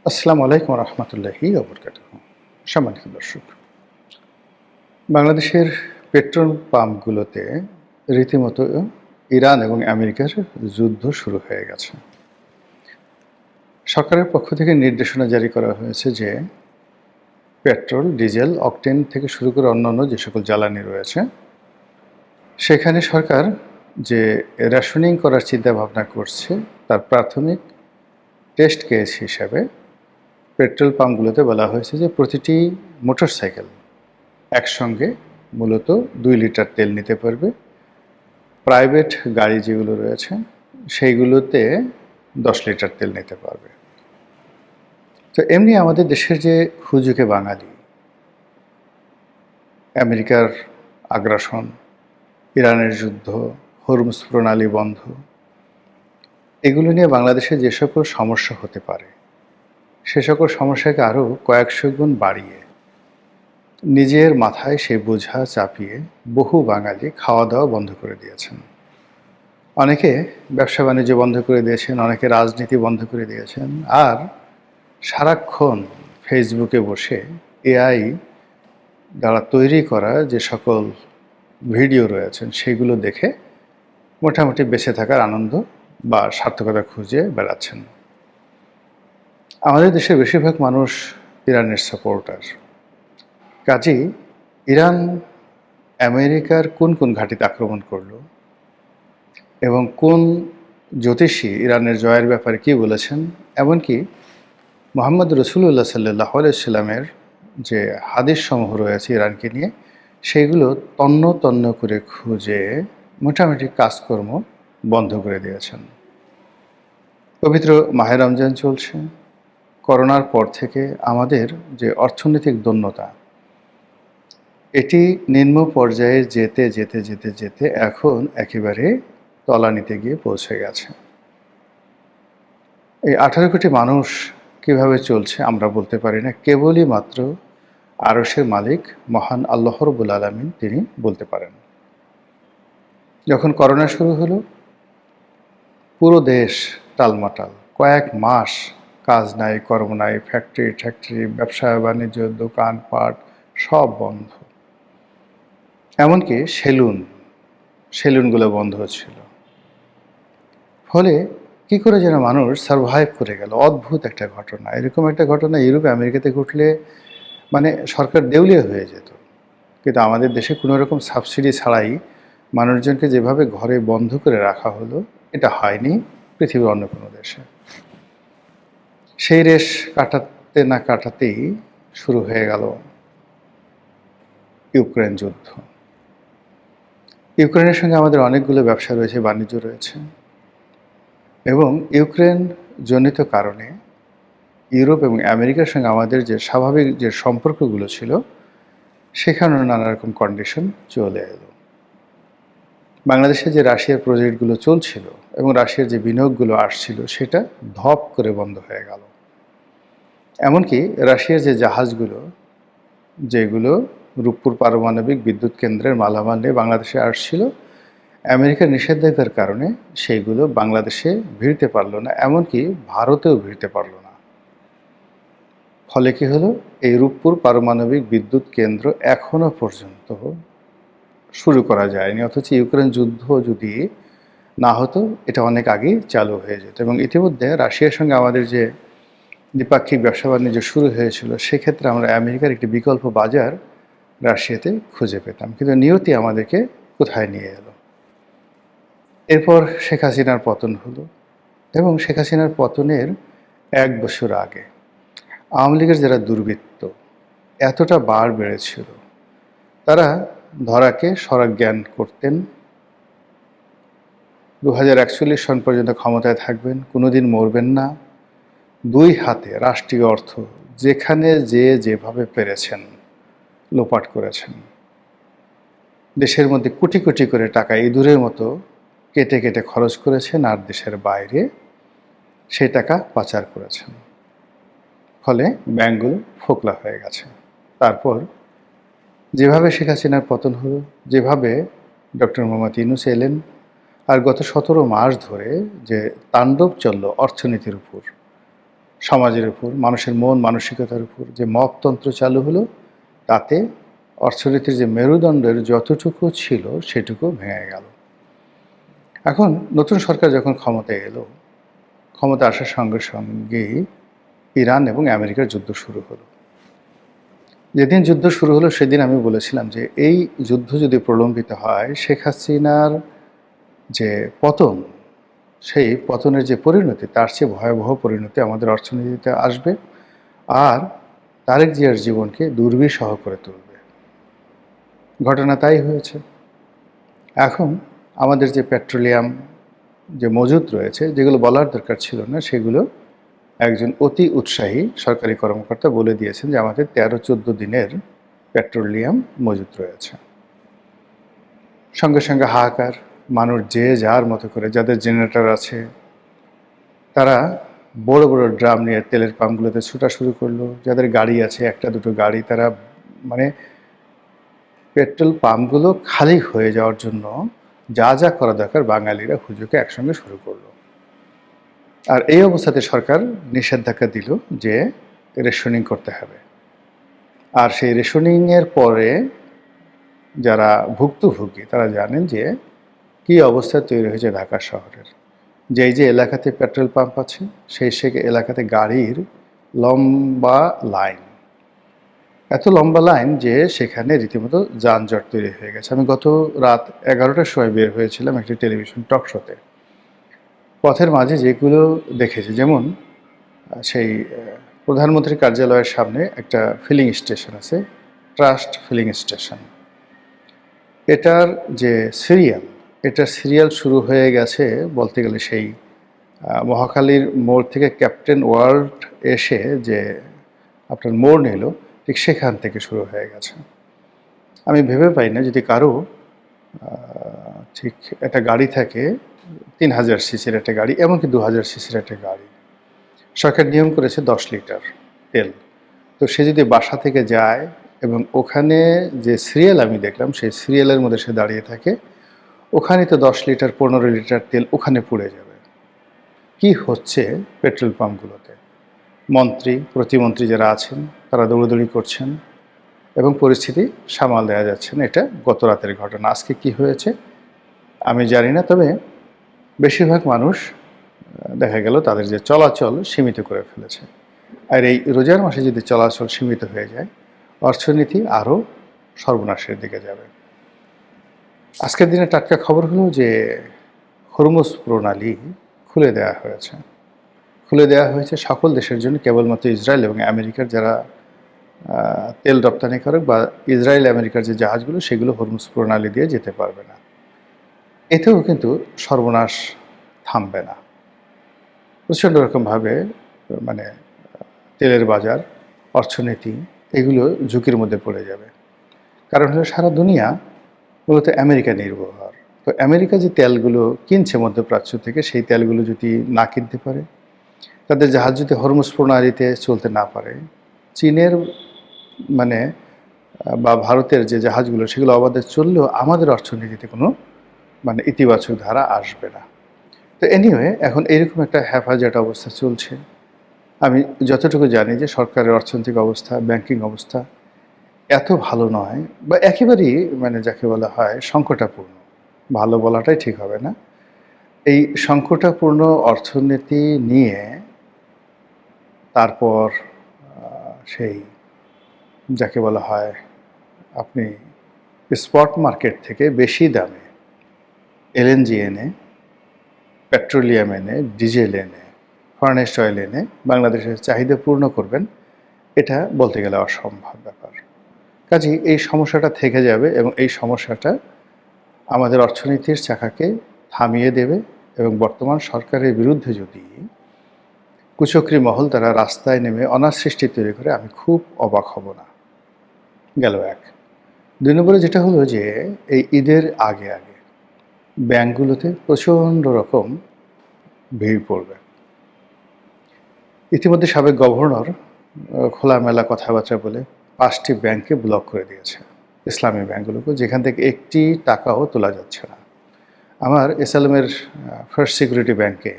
আসসালামু আলাইকুম রহমতুল্লাহি ওবরকাতুহ। সম্মানিত দর্শক, বাংলাদেশের পেট্রোল পাম্পগুলোতে রীতিমতো ইরান এবং আমেরিকার যুদ্ধ শুরু হয়ে গেছে। সরকারের পক্ষ থেকে নির্দেশনা জারি করা হয়েছে যে পেট্রোল, ডিজেল, অকটেন থেকে শুরু করে অন্যান্য যে সকল জ্বালানি রয়েছে সেখানে সরকার যে রেশনিং করার চিন্তা ভাবনা করছে তার প্রাথমিক টেস্ট কেস হিসাবে পেট্রোল পাম্পগুলোতে বলা হয়েছে যে প্রতিটি মোটরসাইকেল একসঙ্গে মূলত ২ লিটার তেল নিতে পারবে। প্রাইভেট গাড়ি যেগুলো রয়েছে সেইগুলোতে ১০ লিটার তেল নিতে পারবে। তো এমনি আমাদের দেশের যে হুজুকে বাঙালি, আমেরিকার আগ্রাসন, ইরানের যুদ্ধ, হরমুজ প্রণালী বন্ধ, এগুলো নিয়ে বাংলাদেশে যে সকল সমস্যা হতে পারে সে সকল সমস্যাকে আরও কয়েকশো গুণ বাড়িয়ে নিজের মাথায় সেই বোঝা চাপিয়ে বহু বাঙালি খাওয়া দাওয়া বন্ধ করে দিয়েছেন। অনেকে ব্যবসা বাণিজ্য বন্ধ করে দিয়েছেন, অনেকে রাজনীতি বন্ধ করে দিয়েছেন, আর সারাক্ষণ ফেসবুকে বসে এআই দ্বারা তৈরি করা যে সকল ভিডিও রয়েছেন সেগুলো দেখে মোটামুটি বেঁচে থাকার আনন্দ বা সার্থকতা খুঁজে বেড়াচ্ছেন। আমাদের দেশের বেশিরভাগ মানুষ ইরানের সাপোর্টার। কাজেই ইরান আমেরিকার কোন কোন ঘাঁটিতে আক্রমণ করলো এবং কোন জ্যোতিষী ইরানের জয়ের ব্যাপারে কী বলেছেন, এমনকি মুহাম্মদ রসুলুল্লাহ সাল্লাহ আলাইসাল্লামের যে হাদিস সমূহ রয়েছে ইরানকে নিয়ে সেইগুলো তন্ন তন্ন করে খুঁজে মোটামুটি কাজকর্ম বন্ধ করে দিয়েছেন। পবিত্র মাহে রমজান চলছে। করোনার পর থেকে আমাদের যে অর্থনৈতিক দন্যতা, এটি নিম্ন পর্যায়ে যেতে যেতে যেতে যেতে এখন একেবারে তলানিতে গিয়ে পৌঁছে গেছে। এই ১৮ কোটি মানুষ কিভাবে চলছে আমরা বলতে পারি না, কেবলই মাত্র আরশের মালিক মহান আল্লাহ রাব্বুল আলামিন তিনি বলতে পারেন। যখন করোনা শুরু হলো পুরো দেশ টালমাটাল, কয়েক মাস কাজ নাই, কর্ম নাই, ফ্যাক্টরি, ব্যবসা বাণিজ্য, দোকানপাট সব বন্ধ। এমনকি সেলুনগুলো বন্ধ ছিল। ফলে কি করে যেন মানুষ সারভাইভ করে গেল। অদ্ভুত একটা ঘটনা। এরকম একটা ঘটনা ইউরোপ আমেরিকাতে ঘটলে মানে সরকার দেউলিয়া হয়ে যেত, কিন্তু আমাদের দেশে কোনো রকম সাবসিডি ছাড়াই মানুষজনকে যেভাবে ঘরে বন্ধ করে রাখা হলো এটা হয়নি পৃথিবীর অন্য কোনো দেশে। সেই রেশ কাটাতে না কাটাতেই শুরু হয়ে গেল ইউক্রেন যুদ্ধ। ইউক্রেনের সঙ্গে আমাদের অনেকগুলো ব্যবসা রয়েছে, বাণিজ্য রয়েছে, এবং ইউক্রেন জনিত কারণে ইউরোপ এবং আমেরিকার সঙ্গে আমাদের যে স্বাভাবিক যে সম্পর্কগুলো ছিল সেখানেও নানা রকম কন্ডিশন চলে এলো। বাংলাদেশে যে রাশিয়ার প্রজেক্টগুলো চলছিল এবং রাশিয়ার যে বিনিয়োগগুলো আসছিল সেটা ধপ করে বন্ধ হয়ে গেল। এমনকি রাশিয়ার যে জাহাজগুলো যেগুলো রূপপুর পারমাণবিক বিদ্যুৎ কেন্দ্রের মালামাল নিয়ে বাংলাদেশে আসছিল, আমেরিকার নিষেধাজ্ঞার কারণে সেইগুলো বাংলাদেশে ভিড়তে পারলো না, এমনকি ভারতেও ভিড়তে পারলো না। ফলে কি হলো, এই রূপপুর পারমাণবিক বিদ্যুৎ কেন্দ্র এখনো পর্যন্ত শুরু করা যায়নি, অথচ ইউক্রেন যুদ্ধ যদি না হতো এটা অনেক আগেই চালু হয়ে যেত। এবং ইতিমধ্যে রাশিয়ার সঙ্গে আমাদের যে দ্বিপাক্ষিক ব্যবসা বাণিজ্য শুরু হয়েছিল সেক্ষেত্রে আমরা আমেরিকার একটি বিকল্প বাজার রাশিয়াতে খুঁজে পেতাম, কিন্তু নিয়তি আমাদেরকে কোথায় নিয়ে এলো। এরপর শেখ হাসিনার পতন হলো, এবং শেখ হাসিনার পতনের ১ বছর আগে আওয়ামী লীগের যারা দুর্বৃত্ত এতটা বার বেড়েছিল, তারা ধরাকে সরাজ্ঞান করতেন। ২০৪১ সন পর্যন্ত ক্ষমতায় থাকবেন, কোনোদিন মরবেন না। ২ হাতে রাষ্ট্রীয় অর্থ যেখানে যেভাবে পেরেছেন লোপাট করেছেন। দেশের মধ্যে কোটি কোটি করে টাকা ইঁদুরের মতো কেটে কেটে খরচ করেছেন, আর দেশের বাইরে সেই টাকা পাচার করেছেন। ফলে ব্যাংকগুলো ফোকলা হয়ে গেছে। তারপর যেভাবে শেখ হাসিনার পতন হলো, যেভাবে ডক্টর মোহাম্মদ ইউনূস এলেন, আর গত ১৭ মাস ধরে যে তাণ্ডব চলল অর্থনীতির উপর, সমাজের উপর, মানুষের মন মানসিকতার উপর যে মপতন্ত্র চালু হলো, তাতে অর্থনীতির যে মেরুদণ্ডের যতটুকু ছিল সেটুকু ভেঙে গেল। এখন নতুন সরকার যখন ক্ষমতায় এলো, ক্ষমতা আসার সঙ্গে সঙ্গেই ইরান এবং আমেরিকার যুদ্ধ শুরু হলো। যেদিন যুদ্ধ শুরু হলো সেদিন আমি বলেছিলাম যে এই যুদ্ধ যদি প্রলম্বিত হয়, শেখ হাসিনার যে পতন, সেই পতনের যে পরিণতি, তার চেয়ে ভয়াবহ পরিণতি আমাদের অর্থনীতিতে আসবে, আর তারেক জিয়ার জীবনকে দুর্বিষহ করে তুলবে। ঘটনা তাই হয়েছে। এখন আমাদের যে পেট্রোলিয়াম যে মজুদ রয়েছে, যেগুলো বলার দরকার ছিল না, সেগুলো একজন অতি উৎসাহী সরকারি কর্মকর্তা বলে দিয়েছেন যে আমাদের 13-14 দিনের পেট্রোলিয়াম মজুদ রয়েছে। সঙ্গে সঙ্গে হাহাকার, মানুষ যে যার মতো করে, যাদের জেনারেটর আছে তারা বড় বড় ড্রাম নিয়ে তেলের পাম্পগুলোতে ছোটা শুরু করলো। যাদের গাড়ি আছে, একটা দুটো গাড়ি, তারা মানে পেট্রোল পাম্পগুলো খালি হয়ে যাওয়ার জন্য যা যা করা দরকার বাঙালিরা হুজুকে একসঙ্গে শুরু করলো। আর এই অবস্থাতে সরকার নিষেধাজ্ঞা দিল যে রেশনিং করতে হবে। আর সেই রেশনিংয়ের পরে যারা ভুক্তভোগী তারা জানেন যে কী অবস্থা তৈরি হয়েছে ঢাকা শহরের। যেই যে এলাকাতে পেট্রোল পাম্প আছে সেই এলাকাতে গাড়ির লম্বা লাইন, এত লম্বা লাইন যে সেখানে রীতিমতো যানজট তৈরি হয়ে গেছে। আমি গত রাত 11টার সময় বের হয়েছিলাম একটি টেলিভিশন টক শোতে। পথের মাঝে যেগুলো দেখেছি, যেমন সেই প্রধানমন্ত্রীর কার্যালয়ের সামনে একটা ফিলিং স্টেশন আছে, ট্রাস্ট ফিলিং স্টেশন। এটার যে সিরিয়াল, এটার সিরিয়াল শুরু হয়ে গেছে বলতে গেলে সেই মহাখালীর মোড় থেকে ক্যাপ্টেন ওয়ার্ল্ড এসে যে আপনার মোড় নিল, ঠিক সেখান থেকে শুরু হয়ে গেছে। আমি ভেবে পাই না যদি কারো ঠিক একটা গাড়ি থাকে 3000 সিসির একটা গাড়ি, এমনকি 2000 সিসির একটা গাড়ি, সরকার নিয়ম করেছে 10 লিটার তেল। তো সে যদি বাসা থেকে যায় এবং ওখানে যে সিরিয়াল আমি দেখলাম সেই সিরিয়ালের মধ্যে সে দাঁড়িয়ে থাকে, ওখানে তো 10 লিটার 15 লিটার তেল ওখানে পুড়ে যাবে। কি হচ্ছে পেট্রোল পাম্পগুলোতে? মন্ত্রী প্রতিমন্ত্রী যারা আছেন তারা দৌড়দৌড়ি করছেন এবং পরিস্থিতি সামাল দেওয়া যাচ্ছে না। এটা গত রাতের ঘটনা। আজকে কি হয়েছে আমি জানি না, তবে বেশিরভাগ মানুষ দেখা গেল তাদের যে চলাচল সীমিত করে ফেলেছে। আর এই রোজার মাসে যদি চলাচল সীমিত হয়ে যায়, অর্থনীতি আরও সর্বনাশের দিকে যাবে। আজকের দিনে টাটকা খবর হলো যে হরমুজ প্রণালী খুলে দেওয়া হয়েছে। খুলে দেওয়া হয়েছে সকল দেশের জন্য, কেবলমাত্র ইসরায়েল এবং আমেরিকার যারা তেল রপ্তানিকারক বা ইসরায়েল আমেরিকার যে জাহাজগুলো সেগুলো হরমুজ প্রণালী দিয়ে যেতে পারবে না। এতেও কিন্তু সর্বনাশ থামবে না। প্রচণ্ড রকমভাবে মানে তেলের বাজার, অর্থনীতি এগুলো ঝুঁকির মধ্যে পড়ে যাবে। কারণ হলো সারা দুনিয়া মূলত আমেরিকা নির্ভর। তো আমেরিকা যে তেলগুলো কিনছে মধ্যপ্রাচ্য থেকে, সেই তেলগুলো যদি না কিনতে পারে, তাদের জাহাজ যদি হরমুজ প্রণালীতে চলতে না পারে, চীনের মানে বা ভারতের যে জাহাজগুলো সেগুলো অবাধে চললেও আমাদের অর্থনীতিতে কোনো ইতিবাচক ধারা আসবে না। তো এনিওয়ে এখন এরকম একটা হ্যাফাজেট অবস্থা চলছে। আমি যতটুকু জানি যে সরকারের অর্থনৈতিক অবস্থা, ব্যাংকিং অবস্থা এত ভালো নয়, বা একেবারেই যাকে বলা হয় সংকটাপূর্ণ, ভালো বলাটাই ঠিক হবে না। এই সংকটাপূর্ণ অর্থনীতি নিয়ে তারপর সেই যাকে বলা হয় আপনি স্পট মার্কেট থেকে বেশি দামে এলএনজি এনে, পেট্রোলিয়াম এনে, ডিজেল এনে, ফার্নেস্ট অয়েল এনে বাংলাদেশের চাহিদা পূর্ণ করবেন, এটা বলতে গেলে অসম্ভব ব্যাপার। কাজেই এই সমস্যাটা থেকে যাবে এবং এই সমস্যাটা আমাদের অর্থনীতির চাকাকে থামিয়ে দেবে। এবং বর্তমান সরকারের বিরুদ্ধে যদি কুচক্রী মহল তারা রাস্তায় নেমে অনার সৃষ্টি তৈরি করে, আমি খুব অবাক হব না। গেল এক। 2 নম্বরে যেটা হলো যে এই ঈদের আগে আগে ব্যাংকগুলোতে প্রচণ্ড রকম ভিড় পড়বে। ইতিমধ্যে সাবেক গভর্নর খোলামেলা কথাবার্তা বলে 5টি ব্যাংকে ব্লক করে দিয়েছে, ইসলামী ব্যাংকগুলোকে, যেখান থেকে একটি টাকাও তোলা যাচ্ছে না। আমার এসএলএমের ফার্স্ট সিকিউরিটি ব্যাংকে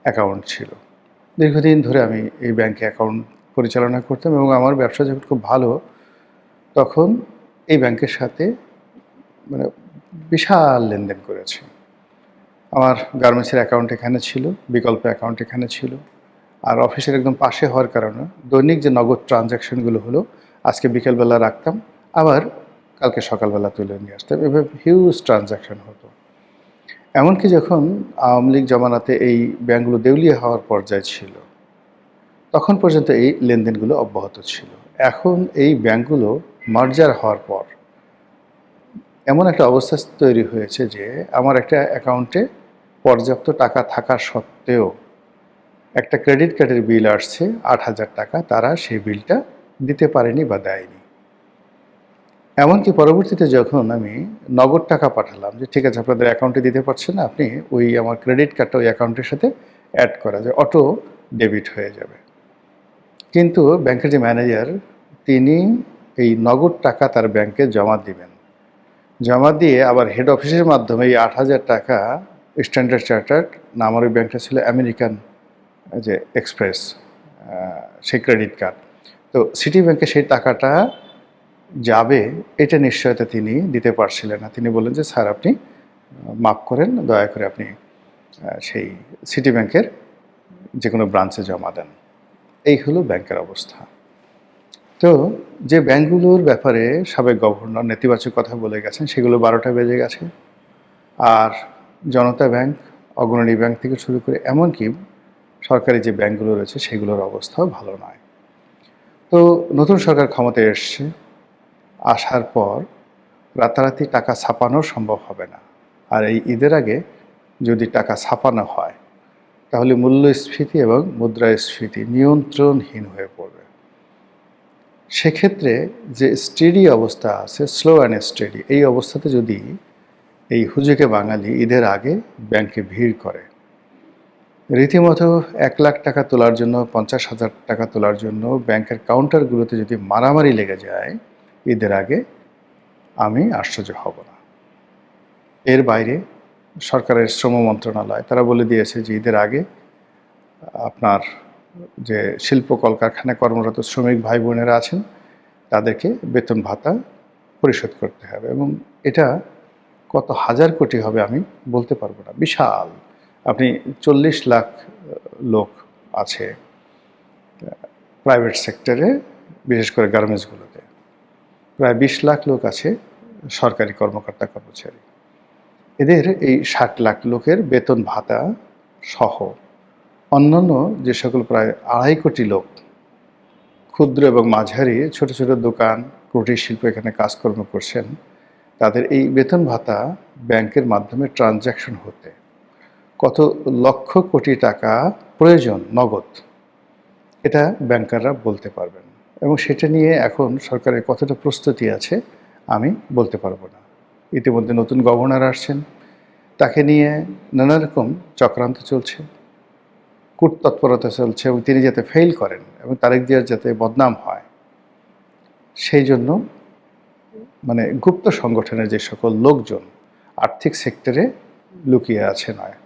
অ্যাকাউন্ট ছিল, দীর্ঘদিন ধরে আমি এই ব্যাংকে অ্যাকাউন্ট পরিচালনা করতাম এবং আমার ব্যবসা যখন খুব ভালো, তখন এই ব্যাংকের সাথে মানে বিশাল লেনদেন করেছি। আমার গার্মেন্টসের অ্যাকাউন্ট এখানে ছিল, বিকল্প অ্যাকাউন্ট এখানে ছিল। আর অফিসের একদম পাশে হওয়ার কারণে দৈনিক যে নগদ ট্রানজ্যাকশনগুলো হলো, আজকে বিকেলবেলা রাখতাম, আবার কালকে সকালবেলা তুলে নিয়ে আসতাম। এভাবে হিউজ ট্রানজ্যাকশন হতো। এমনকি যখন আওয়ামী লীগ জমানাতে এই ব্যাংকগুলো দেউলিয়া হওয়ার পর্যায়ে ছিল, তখন পর্যন্ত এই লেনদেনগুলো অব্যাহত ছিল। এখন এই ব্যাংকগুলো মার্জার হওয়ার পর এমন একটা অবস্থা তৈরি হয়েছে যে আমার একটা অ্যাকাউন্টে পর্যাপ্ত টাকা থাকা সত্ত্বেও একটা ক্রেডিট কার্ডের বিল আসছে ৮,০০০ টাকা, তারা সেই বিলটা দিতে পারেনি বা দেয়নি। এমনকি পরবর্তীতে যখন আমি নগদ টাকা পাঠালাম যে ঠিক আছে আপনাদের অ্যাকাউন্টে দিতে পারছেন না, আপনি ওই আমার ক্রেডিট কার্ডটা ওই অ্যাকাউন্টের সাথে অ্যাড করা যায়, অটো ডেবিট হয়ে যাবে। কিন্তু ব্যাংকের যে ম্যানেজার, তিনি এই নগদ টাকা তার ব্যাংকে জমা দিবেন, জমা দিয়ে আবার হেড অফিসের মাধ্যমে এই ৮,০০০ টাকা স্ট্যান্ডার্ড চার্টার্ড না, আমার ওই ব্যাংকটা ছিল আমেরিকান যে এক্সপ্রেস, সেই ক্রেডিট কার্ড, তো সিটি ব্যাংকে সেই টাকাটা যাবে এটা নিশ্চয়তা তিনি দিতে পারছিলেন না। তিনি বললেন যে স্যার আপনি মাফ করেন, দয়া করে আপনি সেই সিটি ব্যাংকের যে কোনো ব্রাঞ্চে জমা দেন। এই হলো ব্যাংকের অবস্থা। তো যে ব্যাংকগুলোর ব্যাপারে সাবেক গভর্নর নেতিবাচক কথা বলে গেছেন, সেগুলো ১২টা বেজে গেছে। আর জনতা ব্যাংক, অগ্রণী ব্যাংক থেকে শুরু করে এমনকি সরকারি যে ব্যাংকগুলো রয়েছে সেগুলোর অবস্থাও ভালো নয়। তো নতুন সরকার ক্ষমতায় এসছে, আসার পর রাতারাতি টাকা ছাপানো সম্ভব হবে না। আর এই ঈদের আগে যদি টাকা ছাপানো হয়, তাহলে মূল্যস্ফীতি এবং মুদ্রাস্ফীতি নিয়ন্ত্রণহীন হয়ে পড়বে। সেক্ষেত্রে যে স্টেডি অবস্থা আছে, স্লো অ্যান্ড স্টেডি, এই অবস্থাতে যদি এই হুজুকে বাঙালি ঈদের আগে ব্যাংকে ভিড় করে, রীতিমতো ১,০০,০০০ টাকা তোলার জন্য, ৫০,০০০ টাকা তোলার জন্য ব্যাংকের কাউন্টারগুলোতে যদি মারামারি লেগে যায় ঈদের আগে, আমি আশ্চর্য হব না। এর বাইরে সরকারের শ্রম মন্ত্রণালয় তারা বলে দিয়েছে যে ঈদের আগে আপনার যে শিল্প কলকারখানায় কর্মরত শ্রমিক ভাই বোনেরা আছেন তাদেরকে বেতন ভাতা পরিশোধ করতে হবে, এবং এটা কত হাজার কোটি হবে আমি বলতে পারবো না, বিশাল। আপনি ৪০ লাখ লোক আছে প্রাইভেট সেক্টরে, বিশেষ করে গার্মেন্টসগুলোতে, প্রায় ২০ লাখ লোক আছে সরকারি কর্মকর্তা কর্মচারী। এদের এই ৬০ লাখ লোকের বেতন ভাতা সহ অন্যান্য যে সকল প্রায় ২.৫ কোটি লোক ক্ষুদ্র এবং মাঝারি ছোট ছোট দোকান, কুটির শিল্প এখানে কাজকর্ম করছেন, তাদের এই বেতন ভাতা ব্যাংকের মাধ্যমে ট্রানজ্যাকশন হতে কত লক্ষ কোটি টাকা প্রয়োজন নগদ, এটা ব্যাংকাররা বলতে পারবেন। এবং সেটা নিয়ে এখন সরকারের কতটা প্রস্তুতি আছে আমি বলতে পারবো না। ইতিমধ্যে নতুন গভর্নর আসছেন, তাকে নিয়ে নানা রকম চক্রান্ত চলছে, কূটতৎপরতা চলছে, এবং তিনি যাতে ফেল করেন এবং তারেক জিয়ার যাতে বদনাম হয়, সেই জন্য গুপ্ত সংগঠনের যে সকল লোকজন আর্থিক সেক্টরে লুকিয়ে আছে নয়,